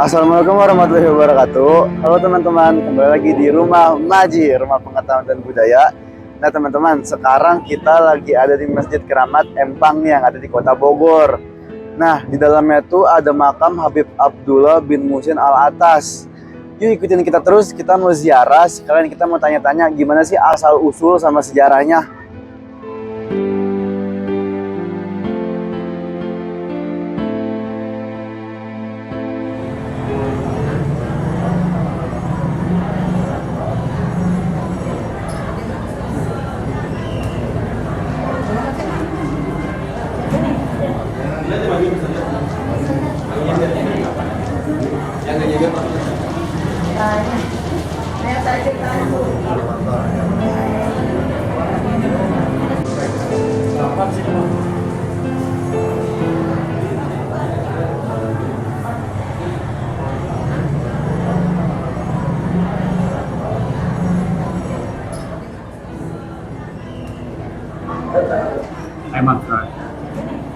Assalamualaikum warahmatullahi wabarakatuh. Halo teman-teman, kembali lagi di Rumah Maji, Rumah Pengetahuan dan Budaya. Nah teman-teman, sekarang kita lagi ada di Masjid Keramat Empang yang ada di Kota Bogor. Nah, di dalamnya tuh ada makam Habib Abdullah bin Muhsin Al-Atas. Yuk ikutin kita terus, kita mau ziarah, sekalian kita mau tanya-tanya gimana sih asal usul sama sejarahnya.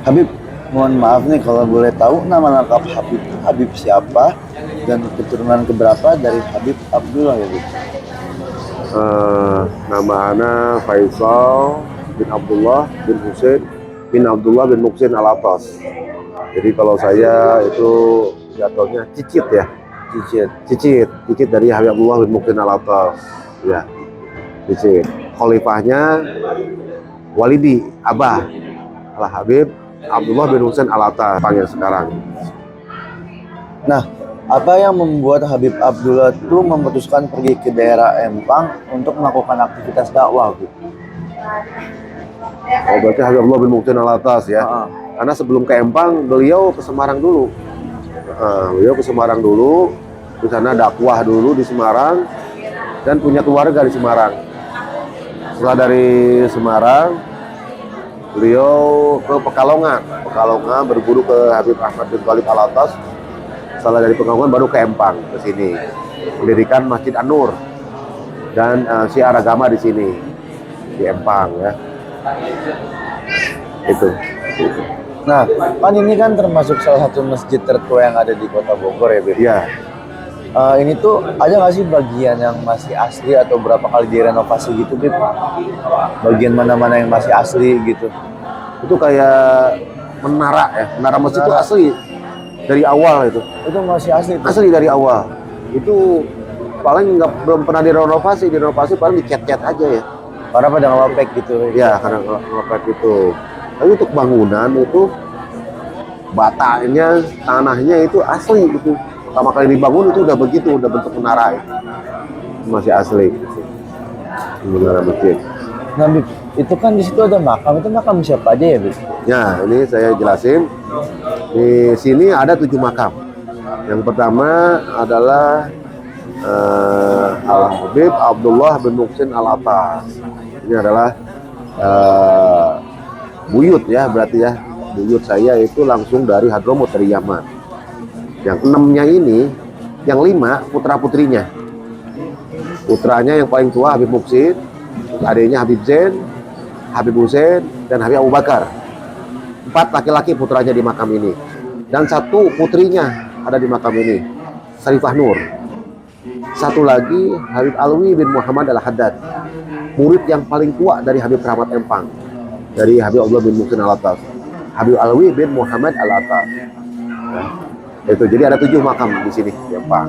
Habib, mohon maaf nih kalau boleh tahu nama lengkap Habib Habib siapa dan keturunan keberapa dari Habib Abdullah ya, Habib? Nama ana Faisal bin Abdullah bin Husain bin Abdullah bin Muhsin Al-Atas. Jadi kalau saya itu jatuhnya cicit ya, cicit dari Habib Abdullah bin Muhsin Al-Atas. Ya, cicit. Khalifahnya Walidi Abah Al Habib Abdullah bin Husain Al-Atas panggil sekarang. Nah, apa yang membuat Habib Abdullah itu memutuskan pergi ke daerah Empang untuk melakukan aktivitas dakwah, Habib? Oh, berarti Habib Abdullah bin Muhsin Al-Atas ya. Karena sebelum ke Empang beliau ke Semarang dulu. Di sana dakwah dulu di Semarang dan punya keluarga di Semarang. Setelah dari Semarang beliau ke Pekalongan berburu ke Habib Ahmad bin Thalib Al-Atas. Setelah dari Pekalongan baru ke Empang ke sini mendirikan Masjid An-Nur dan syiar agama di sini di Empang ya. Itu. Nah, kan ini kan termasuk salah satu masjid tertua yang ada di Kota Bogor ya, Habib? Iya. Ini tuh ada nggak sih bagian yang masih asli atau berapa kali direnovasi gitu, Bib? Bagian mana-mana yang masih asli gitu? Itu kayak menara ya, menara masjid itu asli dari awal itu. Itu masih asli tuh? Asli dari awal. Itu paling belum pernah direnovasi paling dicat-cat aja ya. Karena pada ngelopek gitu? Ya, karena ngelopek itu. Tapi untuk bangunan itu batanya, tanahnya itu asli gitu. Pertama kali dibangun itu udah begitu, udah bentuk menara itu. Masih asli. Menara masjid. Nah, Bib, itu kan di situ ada makam. Itu makam siapa aja ya, Bib? Ya, ini saya jelasin. Di sini ada 7 makam. Yang pertama adalah Al-Habib Abdullah bin Muhsin Al-Atas. Ini adalah buyut ya, berarti ya. Buyut saya itu langsung dari Hadramut, dari Yaman. Yang 6-nya ini, yang 5 putra-putrinya. Putranya yang paling tua Habib Muhsin, adiknya Habib Zain, Habib Husain, dan Habib Abu Bakar. 4 laki-laki putranya di makam ini. Dan 1 putrinya ada di makam ini, Sarifah Nur. 1 lagi Habib Alwi bin Muhammad Al-Haddad, murid yang paling tua dari Habib Keramat Empang, dari Habib Abdullah bin Muhsin Al-Atas. Habib Alwi bin Muhammad Al-Atas. Nah, itu jadi ada 7 makam di sini di Empang.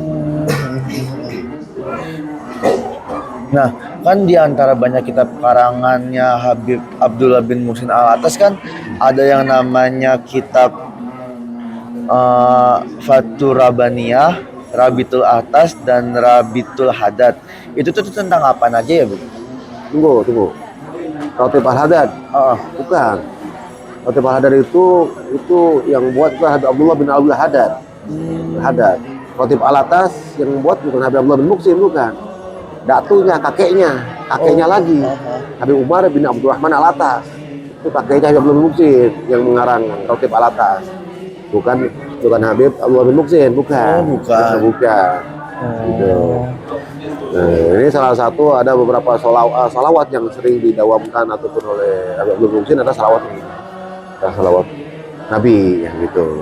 Nah, kan di antara banyak kitab karangannya Habib Abdullah bin Muhsin Al-Atas kan ada yang namanya kitab Fathur Rabaniyah, Rabitul Atas, dan Rabitul Haddad. Itu tuh tentang apa aja ya, Bib? Tunggu. Ratib Al-Haddad? Bukan. Ratib Al-Haddad itu yang buat itu Habib Abdullah bin Al-Haddad. Haddad. Ratib Al-Atas yang buat bukan Habib Abdullah bin Muhsin, bukan. Datunya, kakeknya lagi. Habib Umar bin Abdurrahman Al-Atas. Itu kakeknya Habib Abdullah bin Muhsin yang mengarang Ratib Al-Atas. Bukan Habib Abdullah bin Muhsin, bukan. Bukan. Gitu. Nah, ini salah satu, ada beberapa salawat yang sering didawamkan ataupun oleh Habib Abdullah bin Muhsin, ada salawat Nabi yang gitu.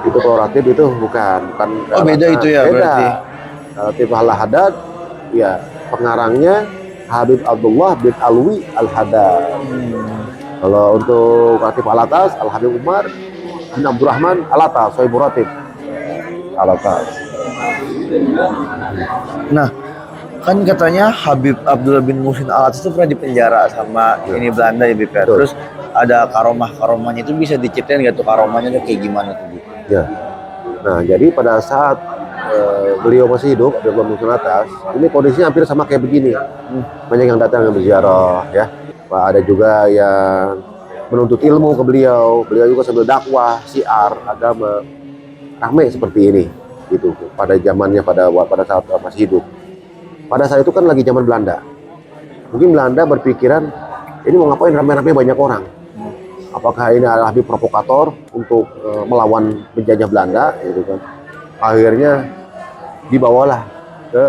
Itu kalau ratib itu bukan Oh, beda itu ya beda. berarti. Ratib Al-Haddad ya pengarangnya Habib Abdullah bin Alwi Al-Haddad. Kalau untuk ratib Al-Atas Al Habib Umar bin Abdurrahman Al-Atas, Sohibul Ratib Al-Atas. Nah, kan katanya Habib Abdullah bin Muhsin Al-Atas itu pernah dipenjara sama ini Belanda ya, Bib, ya. Betul. Terus ada karomah-karomahnya itu, bisa diceritain nggak tuh karomahnya tuh kayak gimana tuh, Bib? Ya. Nah, jadi pada saat beliau masih hidup, Abdullah bin Muhsin Al-Atas, ini kondisinya hampir sama kayak begini. Banyak yang datang yang berziarah, ya. Ada juga yang menuntut ilmu ke beliau. Beliau juga sambil dakwah, syiar, agama. Ramai seperti ini, gitu. Pada zamannya, pada saat masih hidup. Pada saat itu kan lagi zaman Belanda. Mungkin Belanda berpikiran, ini mau ngapain ramai-ramai banyak orang? Apakah ini adalah Habib provokator untuk melawan penjajah Belanda, gitu kan? Akhirnya dibawalah ke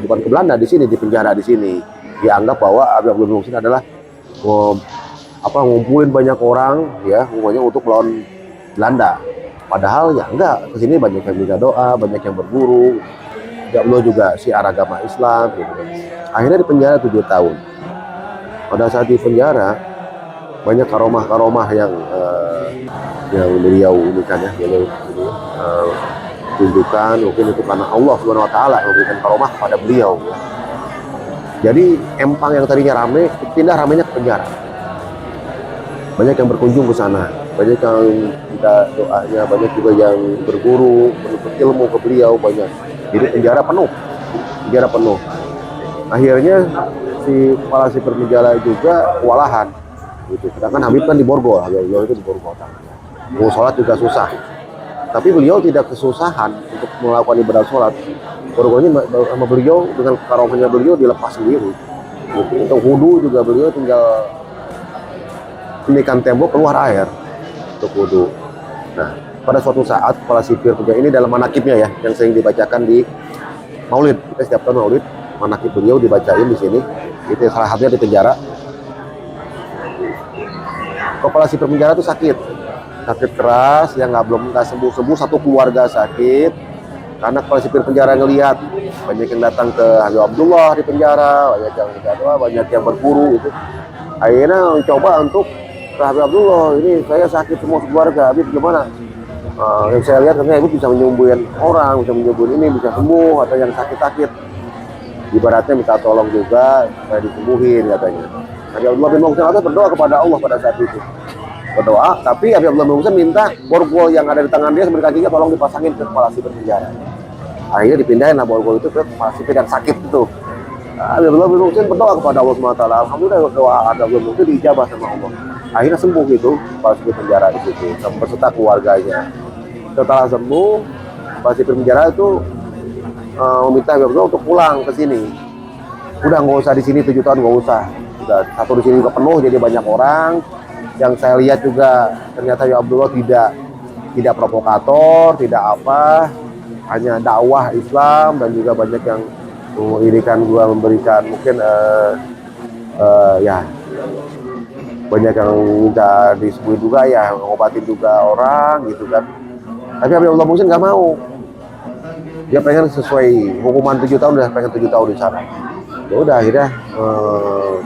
bukan ke Belanda, di sini, di penjara di sini. Dianggap bahwa Habib Abdullah bin Muhsin adalah ngumpulin banyak orang, ya, umumnya untuk melawan Belanda. Padahal ya enggak, kesini banyak yang juga doa, banyak yang berburu. Beliau juga syiar agama Islam, gitu. Akhirnya di penjara 7 tahun. Pada saat di penjara banyak karomah-karomah yang beliau ini kan ya, beliau tunjukkan. Mungkin itu karena Allah Subhanahu Wa Taala memberikan karomah kepada beliau. Ya. Jadi Empang yang tadinya ramai pindah ramainya ke penjara. Banyak yang berkunjung ke sana, banyak yang minta doanya, banyak juga yang berguru, menuntut ilmu ke beliau, banyak. Jadi penjara penuh. Akhirnya si kepala sipir penjara juga kewalahan, gitu. Sedangkan Habib kan di Borgol, beliau itu di Borgol. Mau sholat juga susah. Tapi beliau tidak kesusahan untuk melakukan ibadah sholat. Borgolnya sama beliau dengan karomahnya beliau dilepas sendiri. Gitu. Untuk wudhu juga beliau tinggal inikan tembok keluar air untuk wudhu. Nah, pada suatu saat kepala sipir penjara ini dalam manakibnya ya, yang sering dibacakan di Maulid. Kita setiap tahun Maulid, manakib beliau dibacain di sini. Itu salah satunya di penjara. Kepala sipir penjara itu sakit keras, yang nggak sembuh, satu keluarga sakit. Karena kepala sipir penjara ngelihat banyak yang datang ke Habib Abdullah di penjara, banyak yang berdoa, banyak yang berburu itu. Akhirnya mencoba untuk ke Habib Abdullah, ini saya sakit semua keluarga, Habib gimana? Yang saya lihat katanya Habib bisa menyembuhin orang, bisa menyembuhin ini, bisa sembuh, atau yang sakit-sakit. Ibaratnya minta tolong juga supaya disembuhin katanya. Habib Abdullah bin Muhsin Al-Atas berdoa kepada Allah pada saat itu. Berdoa, tapi Habib Abdullah bin Muhsin minta borgol yang ada di tangan dia sebagai kakinya tolong dipasangin ke kepala sipir penjara. Akhirnya dipindahin lah borgol itu ke kepala sipir yang sakit itu. Habib Abdullah bin Muhsin berdoa kepada Allah SWT. Alhamdulillah doa Habib Abdullah bin Muhsin diijabah sama Allah. Akhirnya sembuh gitu kepala sipir penjara di situ beserta keluarganya. Setelah sembuh, kepala sipir penjara itu meminta Habib Abdullah untuk pulang ke sini. Udah nggak usah di sini 7 tahun, nggak usah. Udah satu di sini juga penuh, jadi banyak orang. Yang saya lihat juga ternyata Habib Abdullah tidak provokator, tidak apa, hanya dakwah Islam, dan juga banyak yang mengirimkan gua memberikan mungkin ya banyak yang minta disembuhin juga ya, ngobatin juga orang gitu kan. Tapi Habib Abdullah Muhsin nggak mau, dia pengen sesuai hukuman 7 tahun, udah pengen 7 tahun di sana. Ya udah akhirnya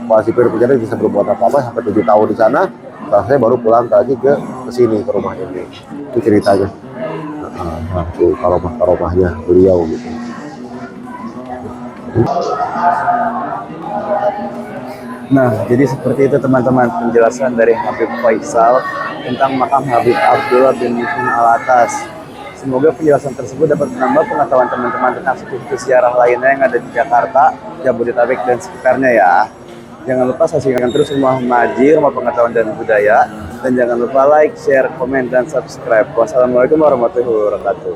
kepala sipir penjara bisa berbuat apa-apa sampai 7 tahun di sana. Setelah saya baru pulang lagi ke sini, ke rumah ini. Itu ceritanya. Itu karomahnya beliau gitu. Nah, jadi seperti itu teman-teman penjelasan dari Habib Faisal tentang makam Habib Abdullah bin Muhsin Al-Atas. Semoga penjelasan tersebut dapat menambah pengetahuan teman-teman tentang situs ziarah lainnya yang ada di Jakarta, Jabodetabek, dan sekitarnya ya. Jangan lupa saksikan terus Rumah Maji, Rumah Pengetahuan dan Budaya. Dan jangan lupa like, share, komen, dan subscribe. Wassalamualaikum warahmatullahi wabarakatuh.